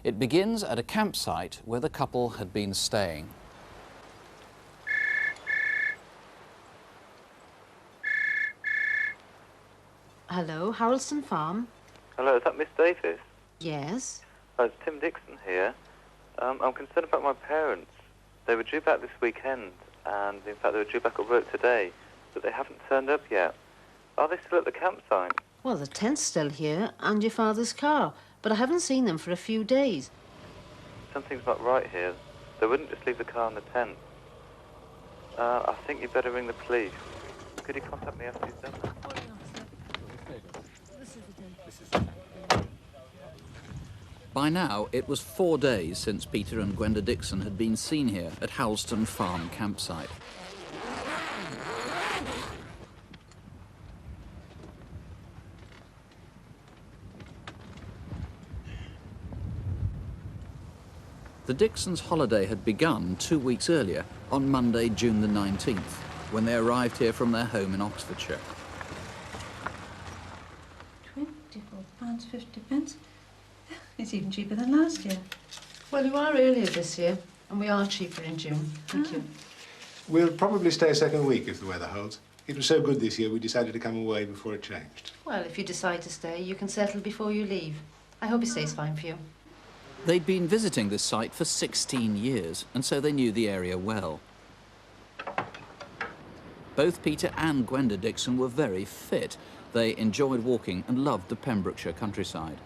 It begins at a campsite where the couple had been staying. Hello, Harrelson Farm. Hello, is that Miss Davis? Yes. It's Tim Dixon here. I'm concerned about my parents. They were due back this weekend, and in fact they were due back at work today, but they haven't turned up yet. Are they still at the campsite? Well, the tent's still here, and your father's car, but I haven't seen them for a few days. Something's not right here. They wouldn't just leave the car in the tent. I think you'd better ring the police. Could you contact me after you've done that? By now, it was 4 days since Peter and Gwenda Dixon had been seen here at Halston Farm campsite. The Dixons' holiday had begun 2 weeks earlier, on Monday, June the 19th, when they arrived here from their home in Oxfordshire. £24.50. It's even cheaper than last year. Well, you are earlier this year, and we are cheaper in June. Thank you. We'll probably stay a second week if the weather holds. It was so good this year, we decided to come away before it changed. Well, if you decide to stay, you can settle before you leave. I hope it stays fine for you. They'd been visiting this site for 16 years, and so they knew the area well. Both Peter and Gwenda Dixon were very fit. They enjoyed walking and loved the Pembrokeshire countryside.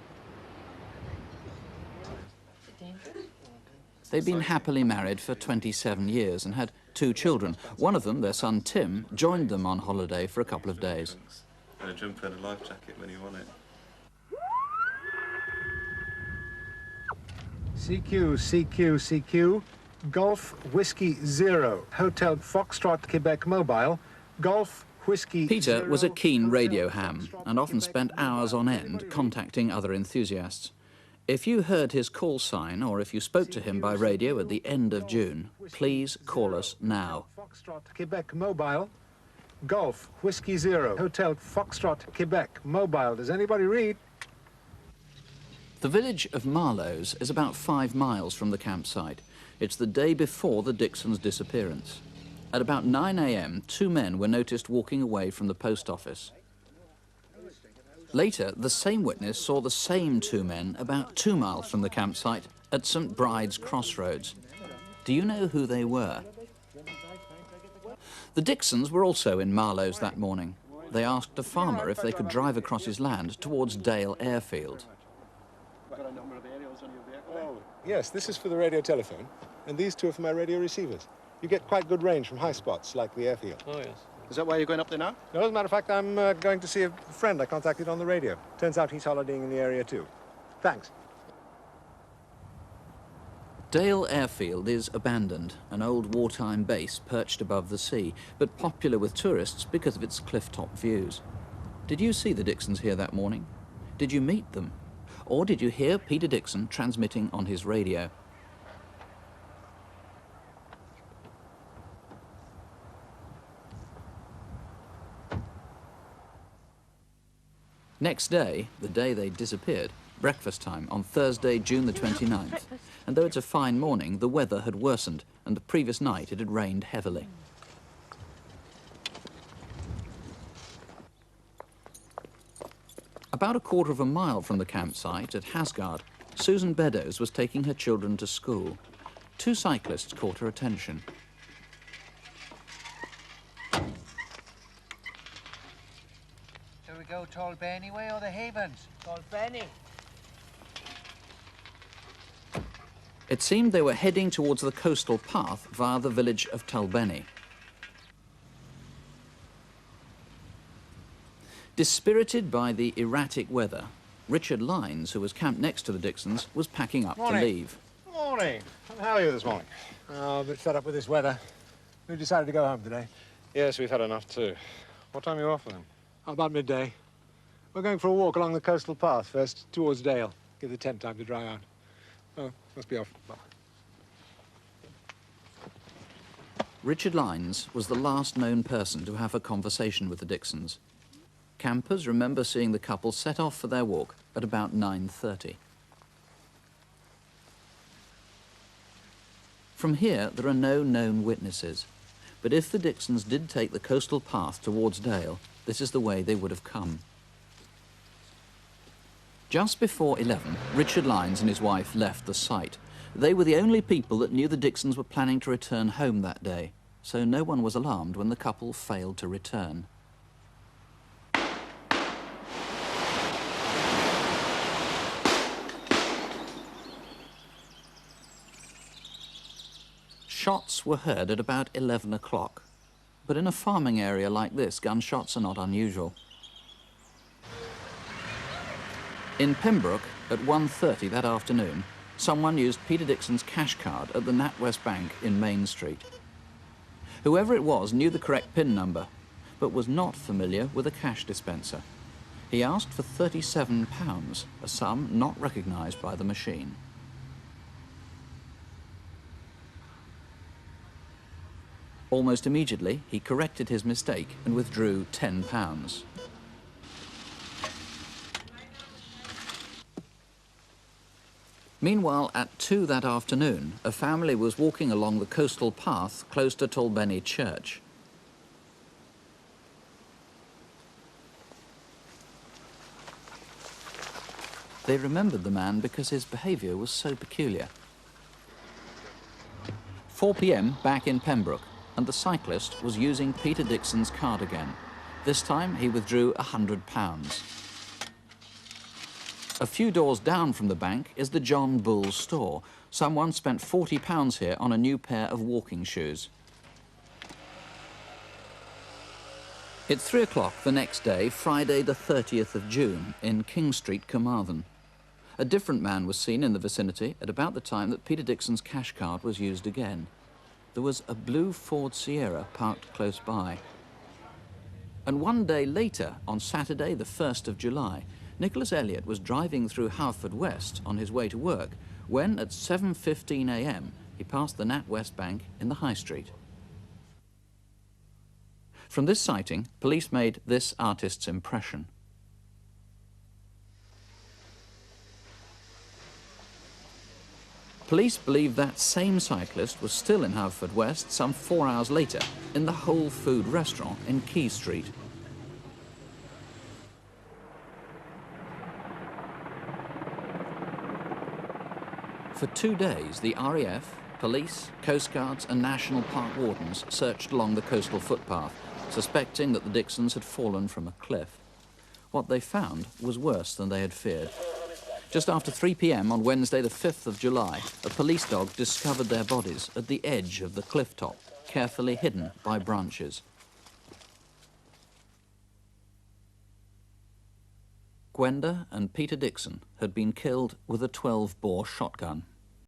They'd been happily married for 27 years and had 2 children. One of them, their son Tim, joined them on holiday for a couple of days. And a jumper and a life jacket when you want it. CQ, CQ, CQ, Golf Whiskey Zero, Hotel Foxtrot, Quebec Mobile, Golf Whiskey Peter Zero, was a keen Hotel radio ham Foxtrot, and often Quebec spent hours on end contacting other enthusiasts. If you heard his call sign or if you spoke to him by radio at the end of June, please call us now. Foxtrot, Quebec Mobile, Golf Whiskey Zero, Hotel Foxtrot, Quebec Mobile. Does anybody read? The village of Marlows is about 5 miles from the campsite. It's the day before the Dixons' disappearance. At about 9 a.m, 2 men were noticed walking away from the post office. Later, the same witness saw the same 2 men about 2 miles from the campsite at St Bride's Crossroads. Do you know who they were? The Dixons were also in Marlows that morning. They asked a farmer if they could drive across his land towards Dale Airfield. Yes, this is for the radio telephone, and these 2 are for my radio receivers. You get quite good range from high spots, like the airfield. Oh, yes. Is that why you're going up there now? No, as a matter of fact, I'm going to see a friend I contacted on the radio. Turns out he's holidaying in the area, too. Thanks. Dale Airfield is abandoned, an old wartime base perched above the sea, but popular with tourists because of its cliff-top views. Did you see the Dixons here that morning? Did you meet them? Or did you hear Peter Dixon transmitting on his radio? Next day, the day they disappeared, breakfast time on Thursday, June the 29th. And though it's a fine morning, the weather had worsened, and the previous night it had rained heavily. About a quarter of a mile from the campsite at Hasgard, Susan Beddoes was taking her children to school. 2 cyclists caught her attention. Shall we go Tolbenny way or the Havens? Tolbenny. It seemed they were heading towards the coastal path via the village of Tolbenny. Dispirited by the erratic weather, Richard Lynes, who was camped next to the Dixons, was packing up to leave. Morning. How are you this morning? Oh, a bit fed up with this weather. We decided to go home today. Yes, we've had enough too. What time are you off then? About midday. We're going for a walk along the coastal path first, towards Dale. Give the tent time to dry out. Oh, must be off. Richard Lynes was the last known person to have a conversation with the Dixons. Campers remember seeing the couple set off for their walk at about 9:30. From here, there are no known witnesses. But if the Dixons did take the coastal path towards Dale, this is the way they would have come. Just before 11, Richard Lyons and his wife left the site. They were the only people that knew the Dixons were planning to return home that day, so no one was alarmed when the couple failed to return. Shots were heard at about 11 o'clock, but in a farming area like this, gunshots are not unusual. In Pembroke, at 1:30 that afternoon, someone used Peter Dixon's cash card at the NatWest Bank in Main Street. Whoever it was knew the correct PIN number, but was not familiar with a cash dispenser. He asked for £37, a sum not recognised by the machine. Almost immediately, he corrected his mistake and withdrew £10. Meanwhile, at 2 that afternoon, a family was walking along the coastal path close to Tolbenny Church. They remembered the man because his behaviour was so peculiar. 4 p.m. back in Pembroke, and the cyclist was using Peter Dixon's card again. This time he withdrew £100. A few doors down from the bank is the John Bull store. Someone spent £40 here on a new pair of walking shoes. It's 3 o'clock the next day, Friday the 30th of June, in King Street, Carmarthen. A different man was seen in the vicinity at about the time that Peter Dixon's cash card was used again. There was a blue Ford Sierra parked close by. And one day later, on Saturday the 1st of July, Nicholas Elliott was driving through Haverfordwest on his way to work when, at 7:15 a.m, he passed the NatWest Bank in the High Street. From this sighting, police made this artist's impression. Police believe that same cyclist was still in Haverfordwest some 4 hours later in the Whole Food restaurant in Key Street. For 2 days, the RAF, police, coastguards and National Park wardens searched along the coastal footpath, suspecting that the Dixons had fallen from a cliff. What they found was worse than they had feared. Just after 3 p.m. on Wednesday the 5th of July, a police dog discovered their bodies at the edge of the cliff top, carefully hidden by branches. Gwenda and Peter Dixon had been killed with a 12-bore shotgun.